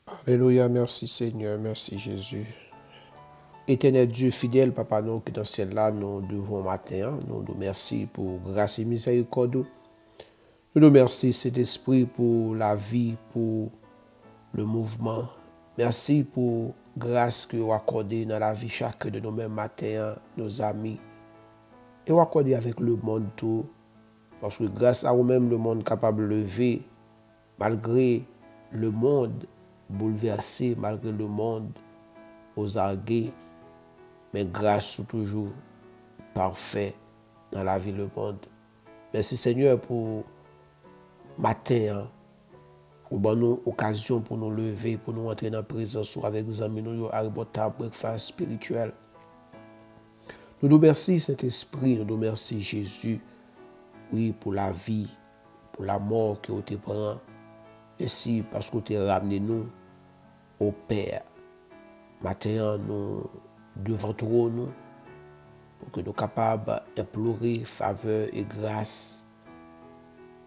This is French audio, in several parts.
Alléluia, merci Seigneur, merci Jésus. Éternel Dieu fidèle, Papa, nous qui dans ce ciel-là, nous devons matin, nous nous merci pour grâce et miséricorde. Nous nous remercions Saint-Esprit pour la vie, pour le mouvement. Merci pour grâce que vous accordez dans la vie chacun de nous-mêmes matin, nos amis. Et vous accordez avec le monde tout. Parce que grâce à vous-même, le monde est capable de lever, malgré le monde bouleversé, malgré le monde aux argués, mais grâce sont toujours parfait dans la vie, le monde. Merci Seigneur pour matin, pour bonne occasion pour nous lever, pour nous entrer dans la présence avec nos amis, nous arrivons à breakfast spirituel. Nous nous remercions Saint-Esprit, nous nous remercions Jésus, oui, pour la vie, pour la mort que vous te prend. Merci parce que vous te ramené nous au Père. Matin, nous devant nous pour que nous soyons capables d'implorer faveur et grâce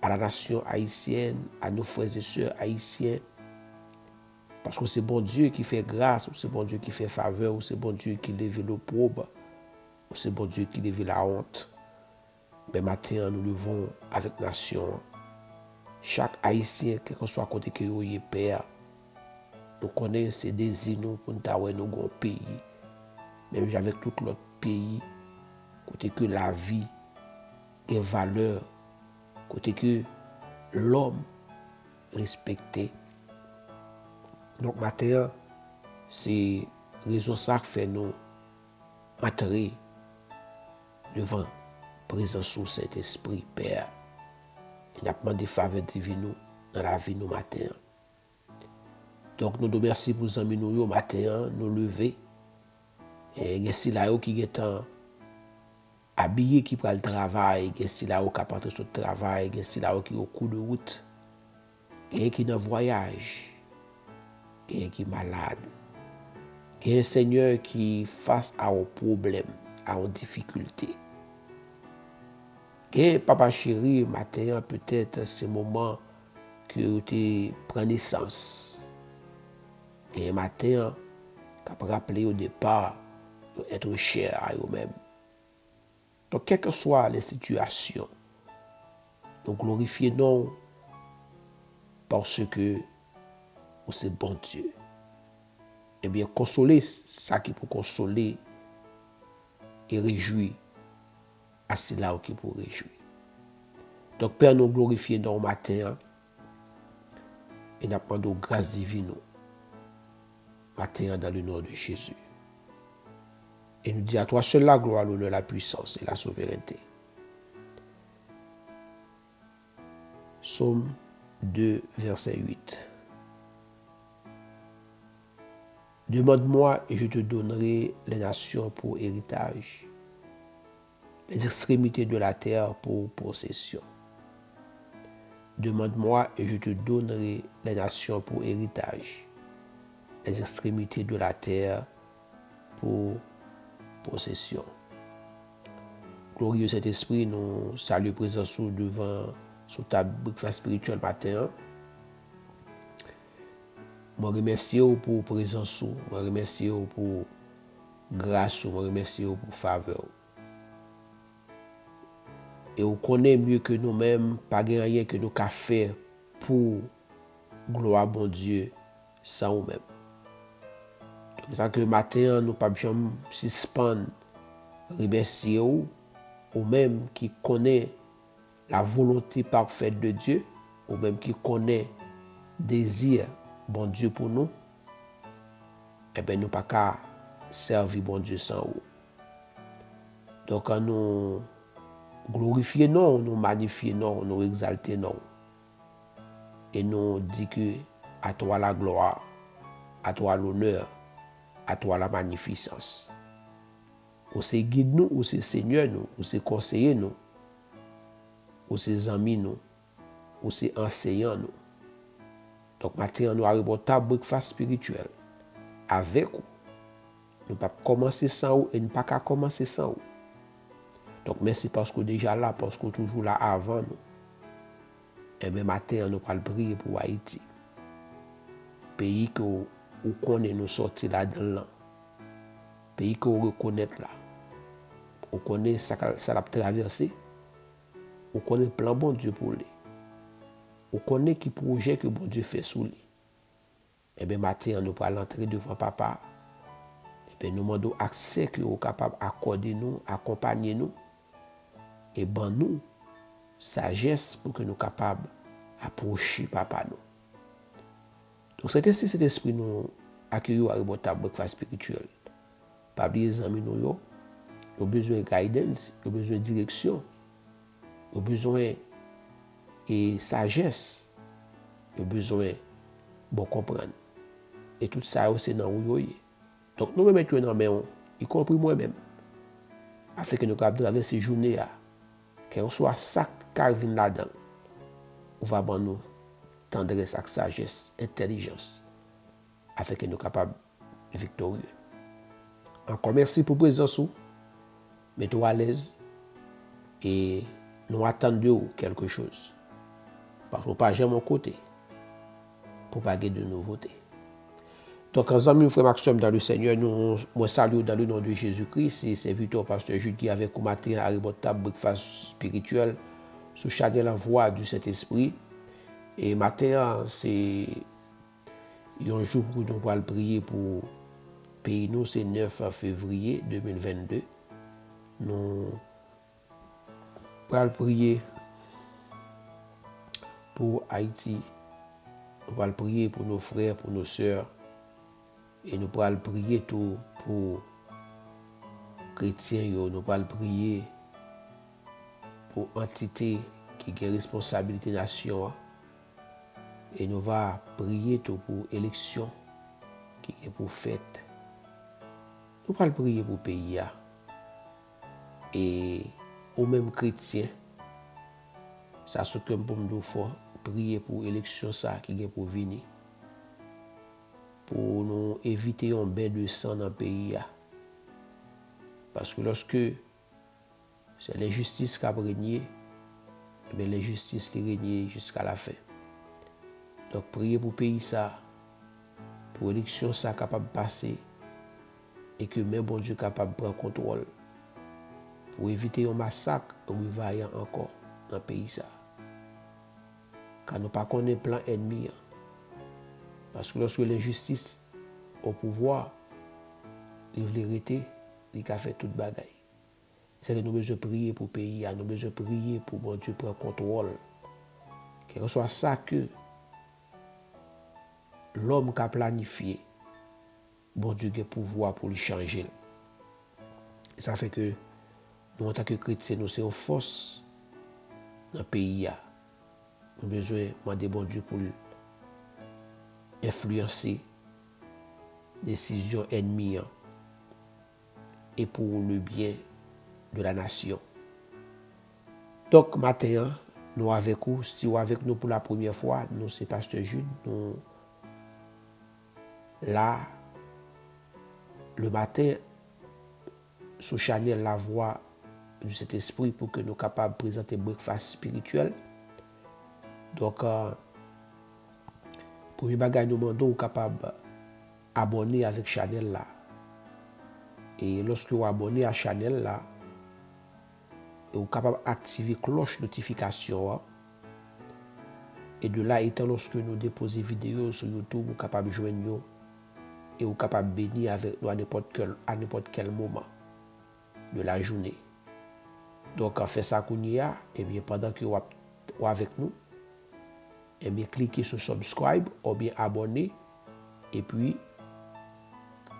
à la nation haïtienne, à nos frères et sœurs haïtiens. Parce que c'est bon Dieu qui fait grâce, ou c'est bon Dieu qui fait faveur, ou c'est bon Dieu qui lève l'opprobre, ou c'est bon Dieu qui lève la honte. Mais maintenant, nous levons avec nation. Chaque haïtien, quel que soit côté que vous Père, nous connaissons ses désirs pour nous avoir nos pays. Même avec tout l'autre pays, côté que la vie est valeur, côté que l'homme respecté. Donc maintenant, c'est raison ça qui fait nous entrer devant présence du Saint-Esprit, Père. Il a demandé faveur divine dans la vie nous matin. Donc nous nous remercions pour les amis nous matin, nous lever. Et il y a si là qui est habillé qui prend le travail, il y a si là qui part sur le travail, il y a si là qui est au coup de route, il y a qui est dans voyage, il y a qui est malade. Il y a un Seigneur qui face à un problème, à une difficulté. Et papa chéri, matin, peut-être ce moment que tu prends naissance. Et matin, tu as rappelé au départ être cher à eux-mêmes. Donc, quelles que soient les situations, nous glorifions parce que c'est bon Dieu. Eh bien, consoler ça qui peut consoler et réjouir à cela qui peut réjouir. Donc, Père, nous glorifions dans le matin et nous demandons grâce divine matin dans le nom de Jésus. Et nous disons à toi seul la gloire, l'honneur, la puissance et la souveraineté. Psaume 2, verset 8. Demande-moi et je te donnerai les nations pour héritage, les extrémités de la terre pour possession. Demande-moi et je te donnerai les nations pour héritage, les extrémités de la terre pour possession. Glorieux Saint-Esprit, nous saluons présence devant sous ta breakfast spirituel matin. Je remercie pour présence, je remercie pour grâce, je remercie pour faveur. Et on connaît mieux que nous-mêmes, pas rien que nous avons fait pour gloire bon Dieu sans nous-mêmes. C'est ça que matin, nous ne pouvons pas suspendre, remercier ou même qui connaît la volonté parfaite de Dieu, ou même qui connaît le désir bon Dieu pour nous, eh bien nous ne pouvons pas servir bon Dieu sans vous. Donc quand nous glorifions, non, nous magnifions, non, nous exaltons, non. Et nous disons que à toi la gloire, à toi l'honneur, à toi la magnificence. Ou c'est guide nous, ou c'est Seigneur nous, ou c'est conseiller nous, ou c'est amis nous, ou c'est enseignant nous. Donc maintenant, nous arrivons à breakfast spirituel avec vous. Nous ne pouvons pas commencer sans vous et nous ne pouvons pas commencer sans vous. Donc merci parce que déjà là, parce que toujours là avant nous. Et bien matin, nous allons prier pour Haïti. pays que ou connaît nous sortir là dedans, pays que vous reconnaître là, on connaît ça l'a traversé, on connaît le plan bon Dieu pour lui, on connaît qui projet que bon Dieu fait sous lui. Et bien matin nous allons entrer devant papa, et bien nous demandons accès que vous capable d'accorder nous, accompagner nous, et ben nous sagesse pour que nous capables d'approcher papa nous. Donc c'est ainsi cet esprit nous accueillons à la breakfast spirituel. Pas oublier les amis nous yo, ont besoin de guidance, ont besoin de direction, ont besoin de sagesse, ont besoin de bon comprendre. Et tout ça c'est dans où yo. Donc nous remettons dans main, y compris moi-même, afin que nous capables traverser ces journées là, qu'on soit ça qui vient là-dedans, on va bon nous tendresse, sagesse, intelligence, afin que nous capables de victorieux. Encore merci pour la présence. Mettez-vous à l'aise et nous attendons quelque chose. Parce qu'on ne peut pas jamais mon côté pour pas de nouveautés. Donc, en amis, frère Maxime dans le Seigneur, nous saluons dans le nom de Jésus-Christ. Et c'est Victor Pasteur Jude qui avec vous matin à votre table breakfast spirituel sous channel la voix du Saint-Esprit. Et matin, c'est un jour où nous allons prier pour pays nous, c'est 9 février 2022. Nous allons prier pour Haïti. Nous allons prier pour nos frères, pour nos sœurs. Et nous allons prier tout pour chrétiens. Nous allons prier pour entité qui a responsabilité nation. Et nous allons prier tout pour élection qui est pour fête. Nous allons prier pour le pays. Et aux mêmes chrétiens, ça se comme pour nous faire prier pour l'élection ça qui est pour venir. Pour nous éviter un bain de sang dans le pays. Parce que lorsque c'est l'injustice qui a régné, mais l'injustice qui règne jusqu'à la fin. Donc prier pour le pays ça, pour l'élection ça capable de passer, et que même bon Dieu capable de prendre contrôle. Pour éviter un massacre rivaillant encore dans le pays. Car nous ne connaissons pas plan ennemi. Parce que lorsque l'injustice au pouvoir, il veut l'arrêter, il a fait toute bagaille. C'est que nous devons prier pour le pays, nous devons prier pour bon Dieu prendre contrôle. Que ce soit ça que l'homme qui a planifié, bon Dieu a le pouvoir pour le changer. Et ça fait que nous, en tant que chrétiens, nous sommes une force dans le pays. Nous avons besoin de demander bon Dieu pour influencer les décisions ennemies et pour le bien de la nation. Donc, matin, nous avec vous, si vous avec nous pour la première fois, nous c'est Pasteur Jude, nous là, le matin, sous channel La Voix du Saint-Esprit pour que nous soyons capables de présenter breakfast spirituel. Donc, pour les bagages, nous demandons capables d'abonner avec channel là. Et lorsque vous abonnez à channel là, vous êtes capable d'activer la cloche notification. Et de là, étant lorsque nous déposons vidéo sur YouTube, vous êtes capable de joindre nous et vous êtes capable de bénir avec nous à n'importe quel moment de la journée. Donc, en fait ça qu'on y a, et bien pendant que vous êtes avec nous, et bien cliquez sur subscribe ou bien abonner et puis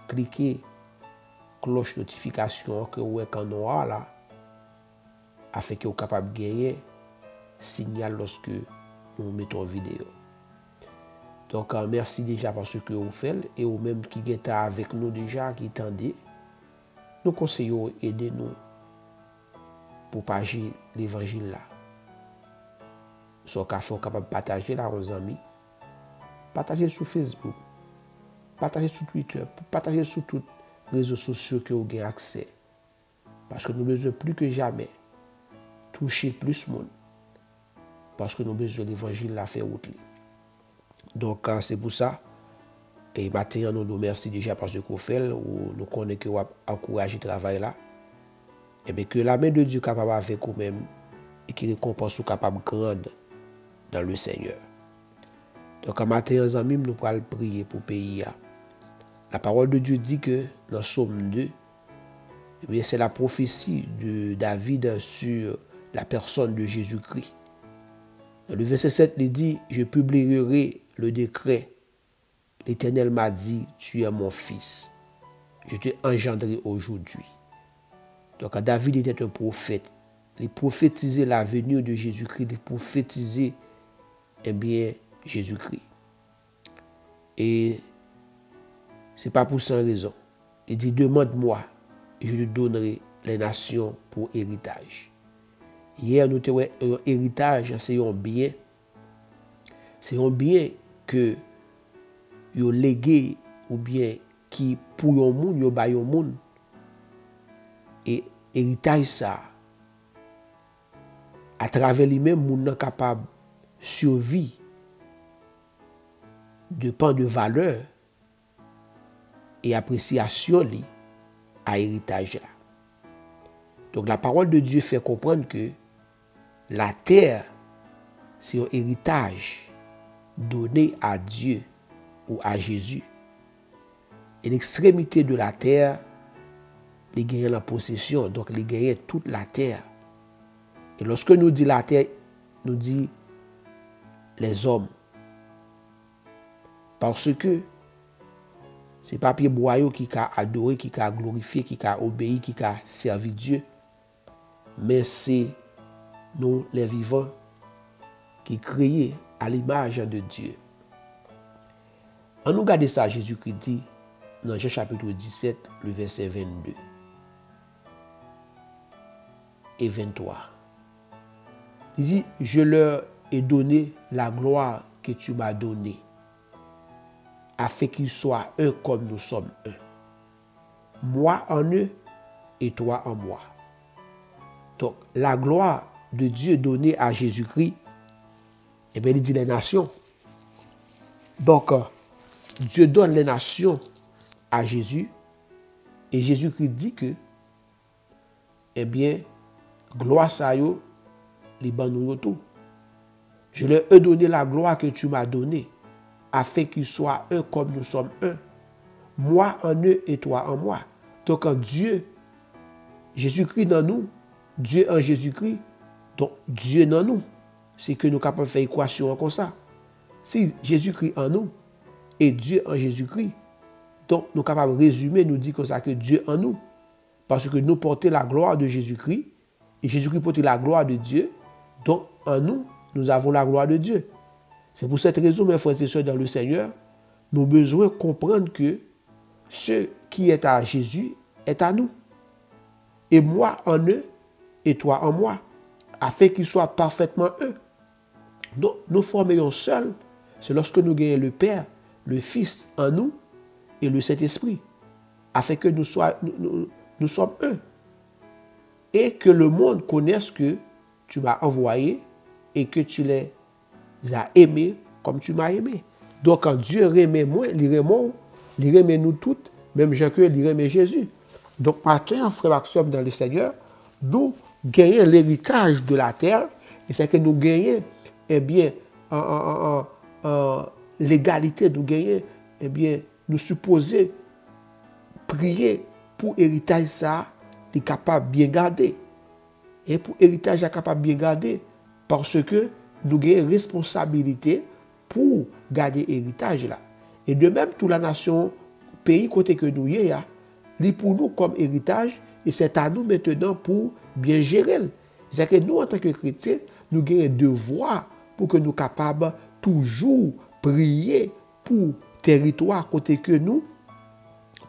cliquez cloche notification que vous êtes en noir là, afin que vous êtes capable de gagner signal lorsque nous mettons vidéo. Donc, merci déjà pour ce que vous faites et vous même qui êtes avec nous déjà, qui tendez, nous conseillons aider nous pour partager l'évangile là. Soit capable de partager là aux amis, partager sur Facebook, partager sur Twitter, partager sur tous les réseaux sociaux que vous avez accès. Parce que nous avons besoin plus que jamais toucher plus de monde. Parce que nous avons besoin de l'évangile la faire route. Donc c'est pour ça, Et maintenant, nous nous remercions déjà parce qu'on fait, ou nous connaissons que vous encouragez le travail là. Et bien que la main de Dieu capable avec vous-même et qui récompense ou capable grande dans le Seigneur. Donc, en matin, les amis, nous allons prier pour le pays. La parole de Dieu dit que dans Somme 2, eh c'est la prophétie de David sur la personne de Jésus-Christ. Dans le verset 7, il dit, je publierai le décret. L'Éternel m'a dit, tu es mon fils. Je t'ai engendré aujourd'hui. Donc David était un prophète. Il prophétisait la venue de Jésus-Christ. Il prophétisait Jésus-Christ. Et ce n'est pas pour sans raison. Il dit, demande-moi et je te donnerai les nations pour héritage. Hier, nous avons un héritage, c'est un bien. C'est un bien que vous légué ou bien qui pour un monde, vous avez un monde. Et héritage ça, à travers lui-même, monde est capable de survivre, dépend de valeur et appréciation à héritage là. Donc la parole de Dieu fait comprendre que la terre, c'est un héritage donné à Dieu ou à Jésus. Et l'extrémité de la terre, il gagne la possession, donc il gagne toute la terre. Et lorsque nous dit la terre, nous dit les hommes. Parce que c'est pas Pierre Boyau qui a adoré, qui a glorifié, qui a obéi, qui a servi Dieu. Mais c'est nous, les vivants, qui créés à l'image de Dieu. En nous regardant ça, Jésus-Christ dit, dans Jean chapitre 17, le verset 22 et 23. Il dit, je leur ai donné la gloire que tu m'as donnée, afin qu'ils soient un comme nous sommes un. Moi en eux et toi en moi. Donc, la gloire de Dieu donnée à Jésus-Christ, il dit les nations. Donc, Dieu donne les nations à Jésus, et Jésus-Christ dit que, gloire ça yo, les banous tout. Je leur ai donné la gloire que tu m'as donnée, afin qu'ils soient un comme nous sommes un. Moi en eux et toi en moi. Donc, en Dieu, Jésus-Christ dans nous, Dieu en Jésus-Christ, donc Dieu dans nous. C'est que nous sommes capables de faire équation comme ça. Si Jésus-Christ en nous et Dieu en Jésus-Christ, donc nous sommes capables de résumer, nous dire comme ça que Dieu en nous. Parce que nous portons la gloire de Jésus-Christ et Jésus-Christ porte la gloire de Dieu. Donc en nous, nous avons la gloire de Dieu. C'est pour cette raison, mes frères et sœurs dans le Seigneur, nous avons besoin de comprendre que ce qui est à Jésus est à nous. Et moi en eux et toi en moi, afin qu'ils soient parfaitement un. Donc, nous formons seul, c'est lorsque nous gagnons le Père, le Fils en nous et le Saint-Esprit, afin que nous sommes un. Et que le monde connaisse que tu m'as envoyé et que tu les as aimés comme tu m'as aimé. Donc, quand Dieu remet moi, il remet nous toutes, même Jean que il remet Jésus. Donc, maintenant, frères et sœurs dans le Seigneur, nous gagnons l'héritage de la terre, et c'est que nous gagnons, l'égalité, nous gagnons, nous supposons prier pour héritage ça, est capable de bien garder. Et pour héritage est capable de bien garder, parce que nous gagnons responsabilité pour garder héritage là. Et de même, toute la nation, pays côté que nous y a, pour nous comme héritage, et c'est à nous maintenant pour bien gérer. C'est que nous, en tant que chrétiens, nous avons un devoir pour que nous soyons capables toujours prier pour territoire côté que nous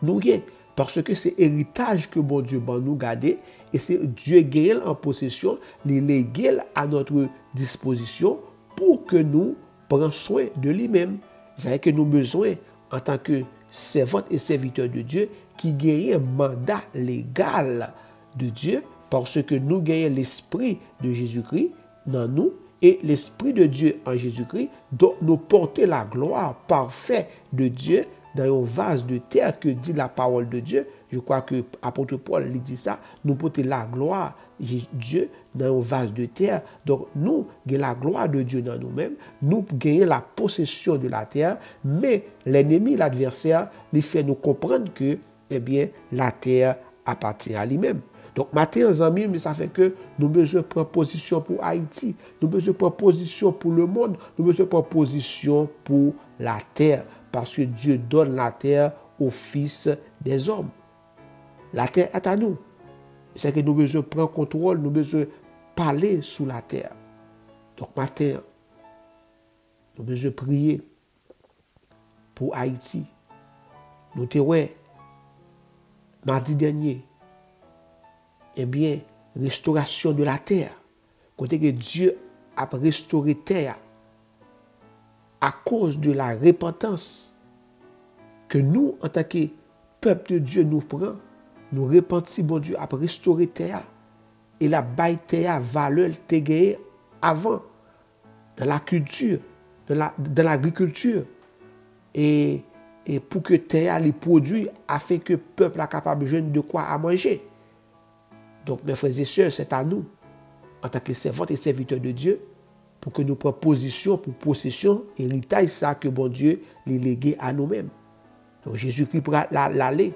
y. Parce que c'est héritage que bon Dieu va nous garder et c'est Dieu gagne en possession, il légué à notre disposition pour que nous prenions soin de lui-même. C'est que nous avons besoin, en tant que servantes et serviteurs de Dieu, qui gagnent un mandat légal de Dieu, parce que nous gagnons l'esprit de Jésus-Christ dans nous et l'esprit de Dieu en Jésus-Christ, dont nous portons la gloire parfaite de Dieu dans un vase de terre que dit la parole de Dieu. Je crois que l'apôtre Paul lui dit ça. Nous portons la gloire Dieu dans un vase de terre. Donc nous gagnons la gloire de Dieu dans nous-mêmes. Nous gagnons la possession de la terre. Mais l'ennemi, l'adversaire, lui fait nous comprendre que eh bien, la terre appartient à lui-même. Donc, matin, les amis, mais ça fait que nous avons besoin de prendre position pour Haïti. Nous avons besoin de prendre position pour le monde. Nous avons besoin de prendre position pour la terre. Parce que Dieu donne la terre aux fils des hommes. La terre est à nous. C'est que nous avons besoin de prendre contrôle. Nous avons besoin de parler sous la terre. Donc, matin, nous avons besoin de prier pour Haïti. Nous avons mardi dernier, eh bien, restauration de la terre. Côté que Dieu a restauré la terre à cause de la repentance que nous, en tant que peuple de Dieu, nous prenons, nous repentons, bon Dieu, a restauré la terre. Et la baille terre valeur te gagné avant, dans la culture, dans l'agriculture. Et pour que terre les produits afin que le peuple soit capable de jeune de quoi à manger. Donc, mes frères et sœurs, c'est à nous, en tant que servantes et serviteurs de Dieu, pour que nous prenions position pour possession, héritage, ça que bon Dieu les légué à nous-mêmes. Donc, Jésus-Christ pour l'aller.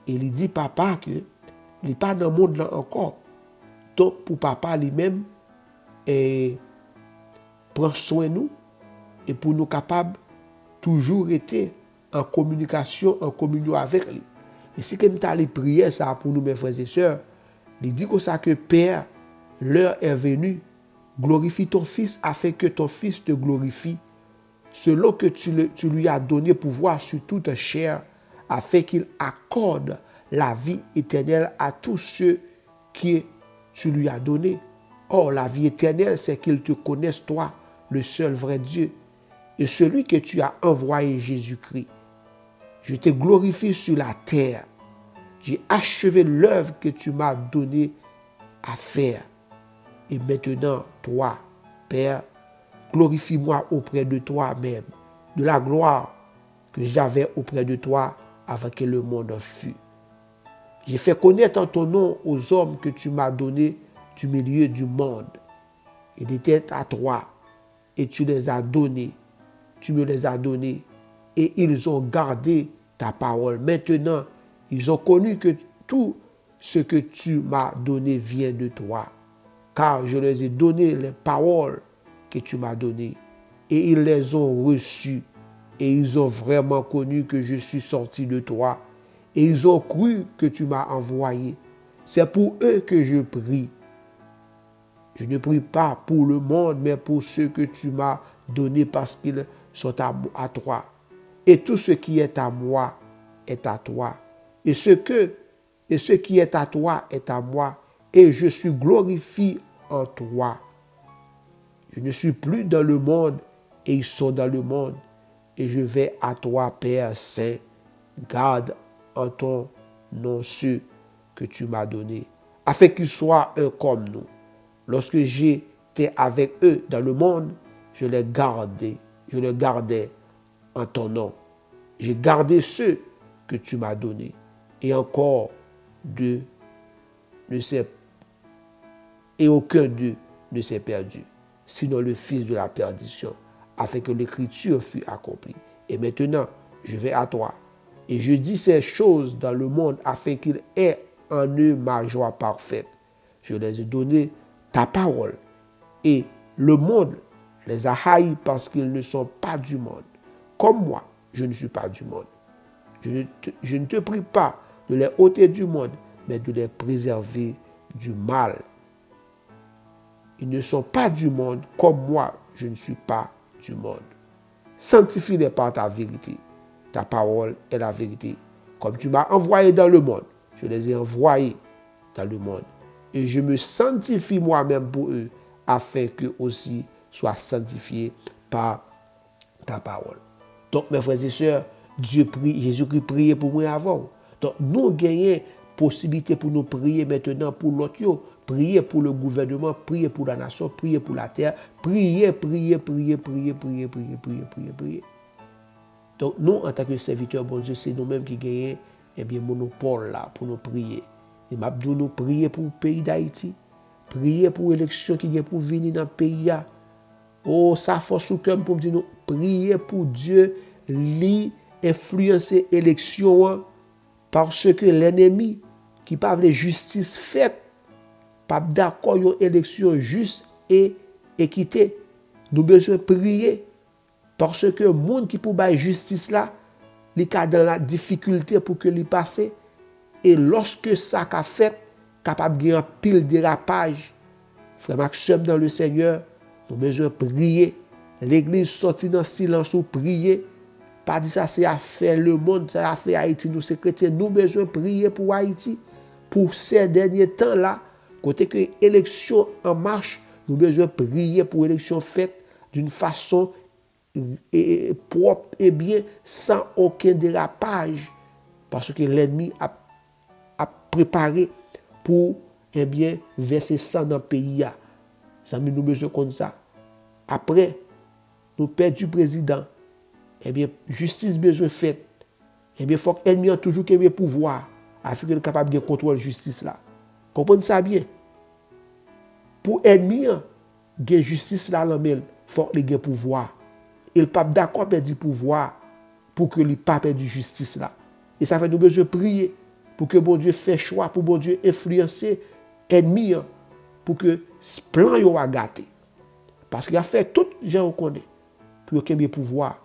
Et il dit, papa, que il n'est pas dans le monde là encore. Donc, pour papa lui-même, prendre soin de nous, et pour nous capables toujours être en communication, en communion avec lui. Et si comme tu as les prières, ça pour nous, mes frères et sœurs, il dit comme ça que Père, l'heure est venue, glorifie ton Fils afin que ton Fils te glorifie, selon que tu lui as donné pouvoir sur toute chair, afin qu'il accorde la vie éternelle à tous ceux que tu lui as donné. Or, la vie éternelle, c'est qu'ils te connaissent, toi, le seul vrai Dieu, et celui que tu as envoyé, Jésus-Christ. Je te glorifie sur la terre. J'ai achevé l'œuvre que tu m'as donnée à faire. Et maintenant, toi, Père, glorifie-moi auprès de toi-même, de la gloire que j'avais auprès de toi avant que le monde fût. J'ai fait connaître en ton nom aux hommes que tu m'as donnés du milieu du monde. Il était à toi et tu les as donnés. Tu me les as donnés et ils ont gardé ta parole. Maintenant, ils ont connu que tout ce que tu m'as donné vient de toi. Car je leur ai donné les paroles que tu m'as données. Et ils les ont reçues. Et ils ont vraiment connu que je suis sorti de toi. Et ils ont cru que tu m'as envoyé. C'est pour eux que je prie. Je ne prie pas pour le monde, mais pour ceux que tu m'as donnés parce qu'ils sont à toi. Et tout ce qui est à moi est à toi. Et ce qui est à toi est à moi. Et je suis glorifié en toi. Je ne suis plus dans le monde et ils sont dans le monde. Et je vais à toi, Père Saint. Garde en ton nom ceux que tu m'as donnés, afin qu'ils soient un comme nous. Lorsque j'étais avec eux dans le monde, je les gardais en ton nom. J'ai gardé ceux que tu m'as donnés. Et encore deux ne s'est, et aucun d'eux ne s'est perdu, sinon le fils de la perdition, afin que l'écriture fût accomplie. Et maintenant, je vais à toi. Et je dis ces choses dans le monde afin qu'il ait en eux ma joie parfaite. Je les ai donné ta parole. Et le monde les a haïs parce qu'ils ne sont pas du monde. Comme moi, je ne suis pas du monde. Je ne te prie pas de les ôter du monde, mais de les préserver du mal. Ils ne sont pas du monde, comme moi, je ne suis pas du monde. Sanctifie-les par ta vérité. Ta parole est la vérité. Comme tu m'as envoyé dans le monde, je les ai envoyés dans le monde. Et je me sanctifie moi-même pour eux, afin qu'eux aussi soient sanctifiés par ta parole. Donc, mes frères et sœurs, Dieu prie, Jésus-Christ priait pour moi avant. Donc, nous gagnons possibilité pour nous prier maintenant pour l'autre. Prier pour le gouvernement, prier pour la nation, prier pour la terre. Prier. Donc, nous, en tant que serviteurs, bon Dieu, c'est nous-mêmes qui gagnons monopole là pour nous prier. Et m'abdou nous prier pour le pays d'Haïti, prier pour l'élection qui vient pour venir dans le pays. Oh, ça force au cœur pour me dire nous, prier pour Dieu, lui influencer l'élection parce que l'ennemi qui parle de justice faite, pas d'accord une élection juste et équité. Nous besoin prier parce que le monde qui pour bailler justice là, il est dans la difficulté pour que lui passe et lorsque ça qu'a fait capable de un pile dérapage. Frère Maxime dans le Seigneur, nous besoin prier. L'église sortit dans le silence ou prier. Pas dit ça c'est à faire le monde, ça a fait Haïti, nous c'est chrétiens, nous besoin prier pour Haïti pour ces derniers temps là, côté que élection en marche, nous besoin prier pour élection faite d'une façon propre et bien sans aucun dérapage parce que l'ennemi a préparé pour verser sang dans le pays. Ça nous besoin comme ça. Après, nous perdons du président. Justice besoin faite. Il faut que l'ennemi a toujours le pouvoir afin qu'il soit capable de contrôler la justice là. Comprenez ça bien? Pour l'ennemi, la justice là, il faut qu'il ait pouvoir. Il n'est pas d'accord avec le pouvoir pour que le pape ait du justice là. Et ça fait nous besoin de prier pour que bon Dieu fasse choix, pour bon Dieu influencer l'ennemi pour que ce plan soit gâté. Parce qu'il a fait tout, gens connaît, pour qu'il ait pouvoir,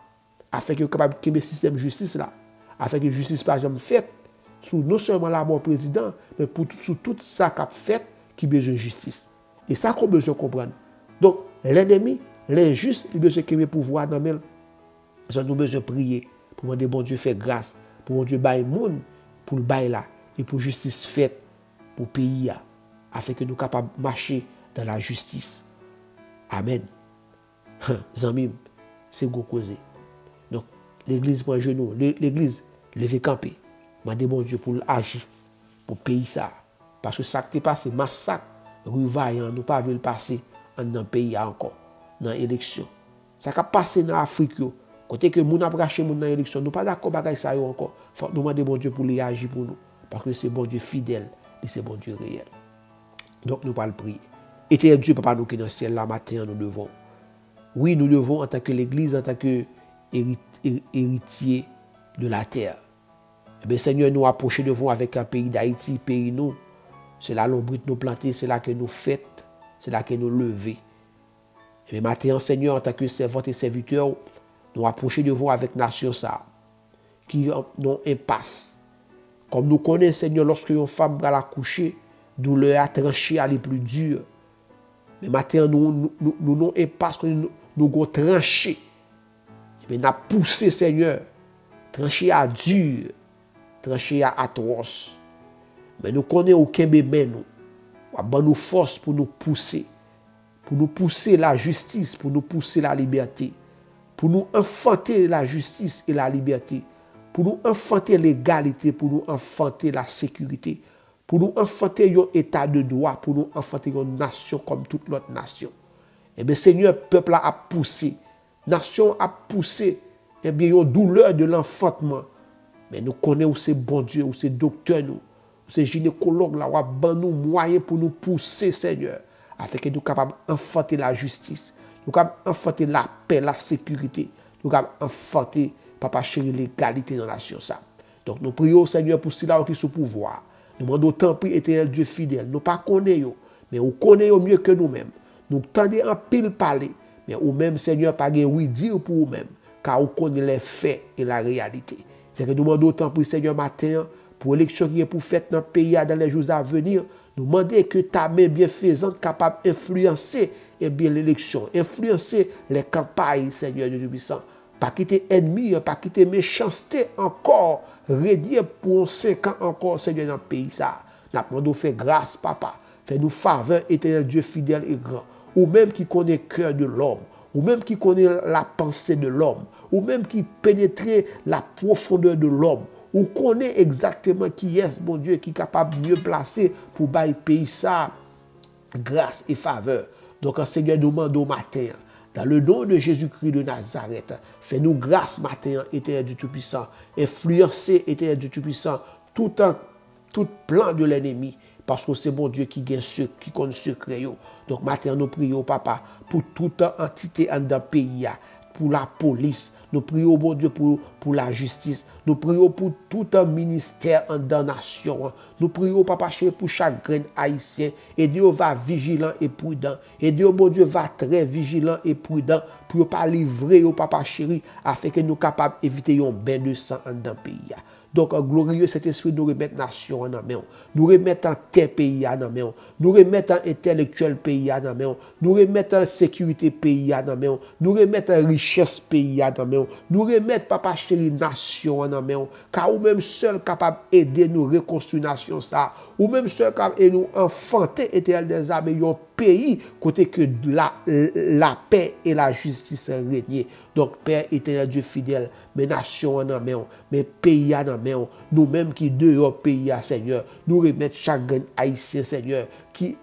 afin qu'il soit capable de le système de justice là, afin que la justice pas jamais faite, sous non seulement la mort président, mais sous tout ça qu'a fait qui a besoin de justice. Et ça qu'on a besoin de comprendre. Donc, l'ennemi, l'injuste, il a besoin qu'il ait pouvoir dans le. Nous avons besoin de prier pour demander bon Dieu faire grâce, pour bon Dieu bailler le monde, pour le bailler là, et pour justice faite pour le pays, afin que nous soyons capables de marcher dans la justice. Amen. Zami, c'est gros causé. Donc, l'église prend genou, l'église levez camper. Demandez bon Dieu pour agir, pour le pays ça. Parce que ça qui est passé, massacre, rue Vaillant, nous pas le passer dans le pays encore, dans l'élection. Ça qui a passé dans l'Afrique, côté que nous avons racheté dans l'élection, nous pas d'accord avec ça encore. Il faut demander bon Dieu pour les agir pour nous. Parce que c'est bon Dieu fidèle, et c'est bon Dieu réel. Donc nous parlons prier. Éternel Dieu, Papa, nous qui dans le ciel, là, matin, nous devons. Oui, nous devons, en tant que l'Église, en tant que héritier de la terre. Eh bien, Seigneur, nous approcher devant avec un pays d'Haïti, pays nous. C'est là l'ombre nous planter, c'est là que nous fêtons, c'est là que nous levons. Et bien, maintenant, Seigneur, en tant que servant et serviteur, nous approcher devant avec nation ça, qui ont impasse. Comme nous connaissons, Seigneur, lorsque une femme va la coucher, douleur a tranché à les plus dures. Mais maintenant, nous n'avons impasse, nous avons tranché. Mais nous avons poussé, Seigneur, tranché à dur, tranché à atroce. Mais nous connaissons aucun bébé, nous. Nous avons force pour nous pousser la justice, pour nous pousser la liberté, pour nous enfanter la justice et la liberté, pour nous enfanter l'égalité, pour nous enfanter la sécurité, pour nous enfanter un état de droit, pour nous enfanter une nation comme toute l'autre nation. Eh bien, Seigneur, peuple a poussé, nation a poussé, eh bien, une douleur de l'enfantement. Mais nous connaissons ces bon Dieu, ou ces docteurs, nous, ces gynécologues, là, ou nous moyens pour nous pousser, Seigneur, afin que nous soyons capables d'enfanter la justice, nous soyons capables d'enfanter la paix, la sécurité, nous soyons capables d'enfanter, Papa chéri, l'égalité dans la nation. Donc, nous prions, Seigneur, pour cela qui est sous pouvoir. Nous demandons tant pis, éternel Dieu fidèle. Nous ne connaissons pas, mais nous connaissons mieux que nous-mêmes. Nous tendons en pile parler, mais nous-mêmes, Seigneur, pas de oui dire pour nous-mêmes, car nous connaissons les faits et la réalité. C'est que nous demandons tant pis, Seigneur, matin, pour l'élection qui est pour faire dans le pays dans les jours à venir, nous demandons que ta main bienfaisante capable d'influencer l'élection, influencer les campagnes, Seigneur Dieu puissant. Pas quitter ennemi, pas quitter méchanceté encore, rédier pour 5 ans encore, Seigneur, dans le pays. Nous demandons faire grâce, Papa. Fais-nous faveur, éternel Dieu fidèle et grand. Ou même qui connaît le cœur de l'homme, ou même qui connaît la pensée de l'homme, ou même qui pénètre la profondeur de l'homme, ou connaît exactement qui est, mon Dieu, qui est capable de mieux placer pour bailler pays ça, grâce et faveur. Donc, Seigneur, nous demandons au matin, Dans le nom de Jésus-Christ de Nazareth, fais-nous grâce matin, Éternel Dieu Tout-Puissant. Influencer, Éternel Dieu Tout-Puissant, tout plan de l'ennemi. Parce que c'est bon Dieu qui gagne ceux qui connaît secret. Donc matin, nous prions, papa, pour toute entité dans le pays, pour la police. Nous prions, bon Dieu, pour la justice. Nous prions pour tout un ministère en la nation. Nous prions, papa chéri, pour chaque grain haïtien. Et Dieu va vigilant et prudent. Et Dieu, bon Dieu, va très vigilant et prudent pour ne pas livrer au papa chéri, afin que nous soyons capables d'éviter un bain de sang dans le pays. Donc, glorieux cet esprit, nous remettre nation en main. Nous remettre en terre pays en main. Nous remettre en intellectuel pays en main. Nous remettre en sécurité pays en main. Nous remettre en richesse pays en main. Nous remettre, papa chéri, nation en main. Car ou même seul capable d'aider nous reconstruire nation ça. Ou même seul capable de nous enfanter éternel des âmes, un pays côté que la paix et la justice règnent. Donc, Père éternel Dieu fidèle, mes nations en main, mes pays en main, nous-mêmes qui dehors pays, Seigneur, nous remettre chaque grain haïtien, Seigneur, qui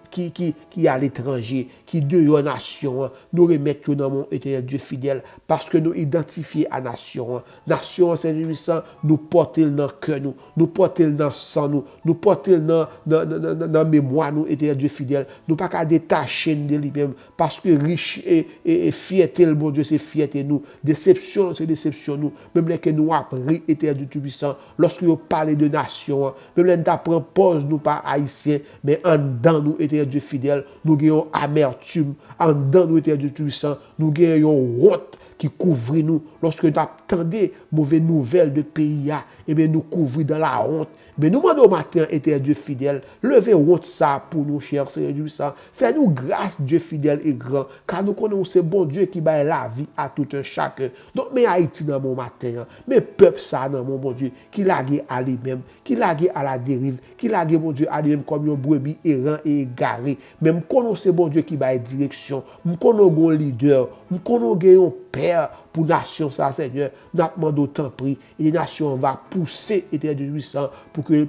est à l'étranger, qui dehors nation, nous remettre dans mon éternel Dieu fidèle, parce que nous identifions à nation. Nation, Seigneur, nous porter dans le cœur, nous porter dans le sang, nous porter dans la mémoire, nous éternel Dieu fidèle, nous pas qu'à détacher de lui-même, parce que riche et fierté, le bon Dieu, c'est fierté nous. Déception, c'est déception nous. Même les que nous appris, éternel Dieu Tout-Puissant, lorsque nous parlons de nation, même les nous pause nous pas haïtiens, mais en dedans nous, éternel Dieu fidèle, nous gagnons amertume, en dedans nous, éternel Dieu Tout-Puissant, nous gagnons honte qui couvre nous. Lorsque nous attendons mauvaise nouvelle de pays, et bien nous couvrir dans la honte. Mais nous demandons au matin, éternel Dieu fidèle, levez honte ça pour nous, chers Seigneur Dieu Tout-Puissant. Fais-nous grâce, Dieu fidèle et grand, car nous connaissons ce bon Dieu qui bat la vie à tout un chacun. Donc, mais Haïti dans mon matin, mais peuple ça dans mon bon Dieu, qui lague à lui-même, qui lague à la dérive, qui lague, mon Dieu, à lui-même comme un brebis errant et égaré. Même connaissons ce bon Dieu qui bat direction, nous connaissons un leader, nous connaissons un père pour nation ça, Seigneur. Nous demandons autant prix, et les nations vont pousser, éternel Dieu Tout-Puissant, pour que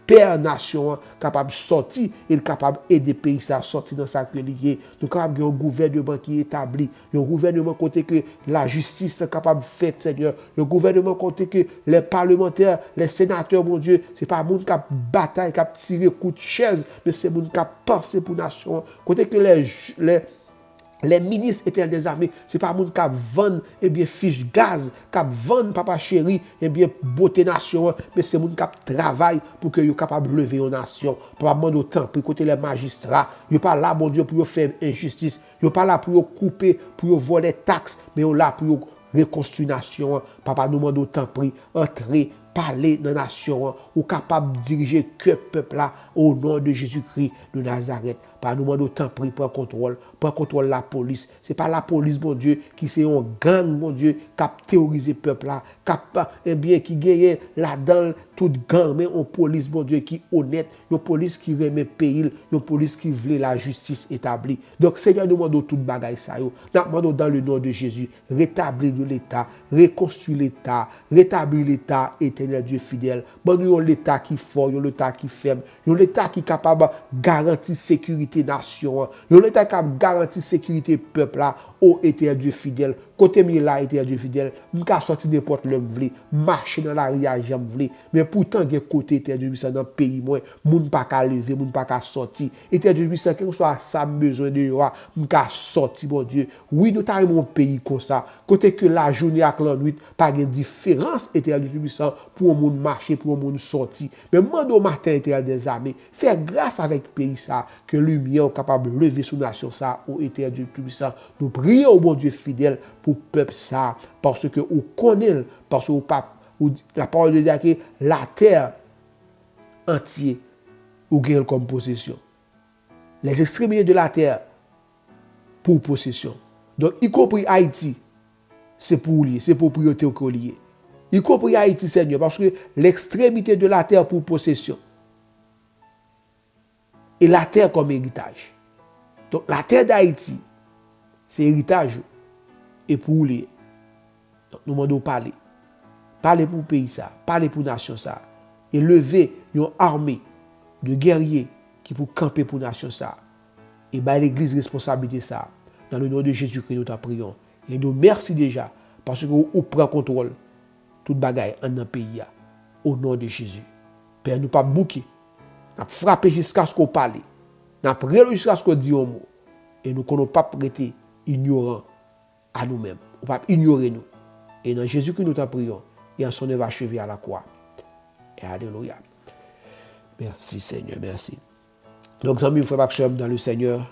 Père nation capable de sortir et capable d'aider le pays à sortir dans sa lié. Nous capable un gouvernement qui est établi, un gouvernement côté que la justice est capable de faire, Seigneur, un gouvernement côté que les parlementaires, les sénateurs, mon Dieu, c'est pas monde qui a bataille, qui a tiré coup de chaise, mais c'est monde qui a pensé pour nation, côté que les ministres étaient des armées, ce n'est pas monde qui vend fiche gaz, qui vend papa chéri, beauté nation, mais c'est monde qui travaille pour que soient capable de lever une nation. Pas demander autant pour côté les magistrats, ils pas là mon Dieu pour faire injustice, ils pas là pour couper, pour voler taxes, mais ils là pour reconstruire nation. Papa nous demande autant prix, entrer parler dans la nation, ou capable de diriger que le peuple là au nom de Jésus-Christ de Nazareth. Par nous demande autant prix pour contrôle la police. C'est pas la police, mon Dieu, qui c'est un gang, mon Dieu, qui a terrorisé le peuple là, qui gagne là-dedans toute gang, mais une police, mon Dieu, qui est honnête, une police qui remet pays, une police qui veut la justice établie. Donc, Seigneur, nous demandons toute bagaille ça. Nous demandons dans le nom de Jésus, rétablir l'État, reconstruire l'État, rétablir l'État, éternel Dieu fidèle. Bon, nous avons l'État qui est fort, nous avons l'État qui est faible, nous avons l'État qui est capable de garantir sécurité nation, nous avons l'État qui est capable de garantir sécurité peuple là, ô éternel Dieu fidèle. Côté mi là, éternel Dieu fidèle, nous ka sorti n'importe le vle, marcher dans la rue à j'aime vle, mais pourtant gen côté éternel Dieu dans pays moi, moun pas ka lever, moun pas ka sortir. Éternel Dieu quel que soit ça besoin de yo, moun ka sortir bon Dieu. Oui, nous ta mon pays comme ça. Côté que la journée ak la nuit, pas gen différence éternel Dieu pour moun marcher, pour moun sortir. Mais mande au matin éternel des armées, faire grâce avec pays ça que lumière capable de lever sous nation ça au éternel Dieu puissant. Nous prions au bon Dieu fidèle pour peuple ça parce que on connaît parce que la parole de Dieu dit que la terre entière ou gagne comme possession les extrémités de la terre pour possession. Donc y compris Haïti, c'est pour lier, c'est propriété au lié. Y compris Haïti, Seigneur, parce que l'extrémité de la terre pour possession et la terre comme héritage. Donc la terre d'Haïti, c'est héritage et pour les. Donc nous demandons parler. Parler pour le pays ça, parler pour la nation ça. Et lever une armée de guerriers qui pour camper pour la nation ça. Et bah l'église responsabilité ça. Dans le nom de Jésus-Christ, nous t'en prions. Et nous merci déjà parce que vous prenez contrôle toute bagaille en un pays. Au nom de Jésus. Père, nous pas bouquer. Nous frappé jusqu'à ce qu'on parle. Nous prié jusqu'à ce qu'on dise un mot. Et nous ne pouvons pas prêter ignorants à nous-mêmes. Nous ne pouvons pas ignorer nous. Et dans Jésus-Christ, nous t'en prions. Et en son œuvre achevée à la croix. Et alléluia. Merci Seigneur, merci. Donc, amis, frères et sœurs, dans le Seigneur,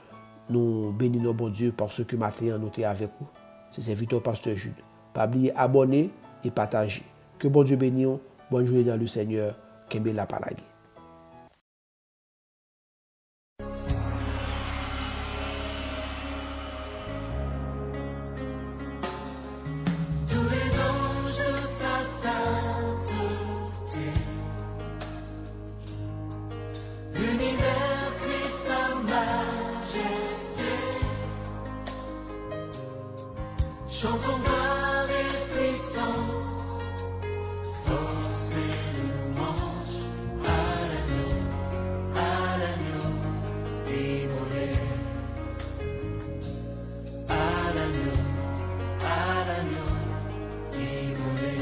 nous bénissons bon Dieu parce que matin, nous sommes avec vous. C'est serviteur Pasteur Jude. Pas oublier abonner et partager. Que bon Dieu bénisse. Bonne journée dans le Seigneur. Kembe la palagi. Tous les anges de sa sainteté, l'univers crie sa majesté. Chantons gloire et puissance, force et louange à l'agneau immolé, à l'agneau immolé.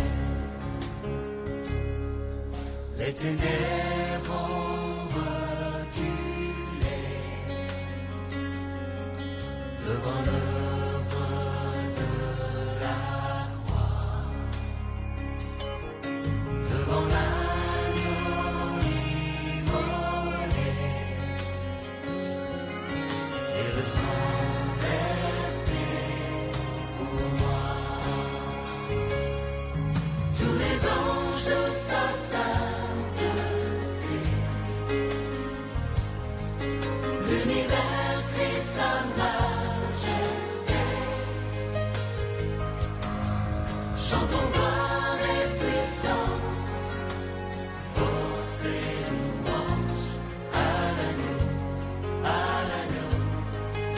Les ténèbres ont reculé devant l'œuvre de la croix, devant l'agneau immolé et le sang versé pour moi. Tous les anges de sa sainteté, l'univers crie sa majesté. Chantons gloire et puissance, force et louange à l'agneau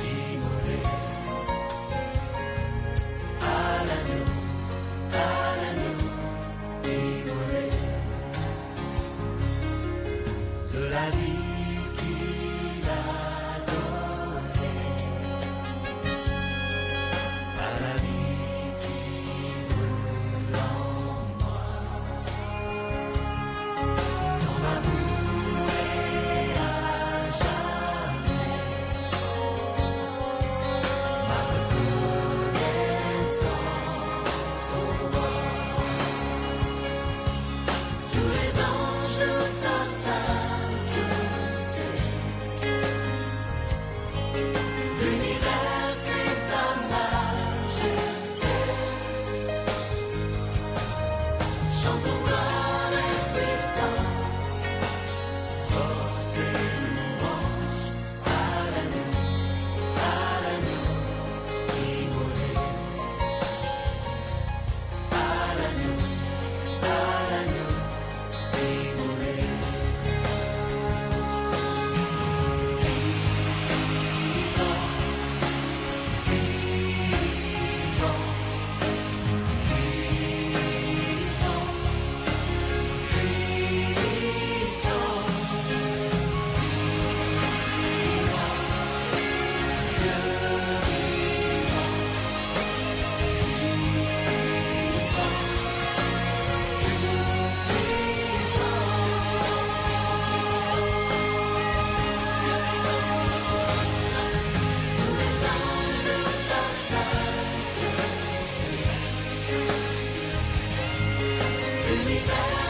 immolé, à l'agneau immolé. De la vie qu'il a donnée à la vie qui brûle en moi. Ton amour est à jamais ma reconnaissance au roi. Tous les anges de sa sainteté, l'univers crie sa majesté. Chantons gloire et puissance, force et louange à l'agneau immolé, à l'agneau immolé. Tous les anges de sa sainteté, l'univers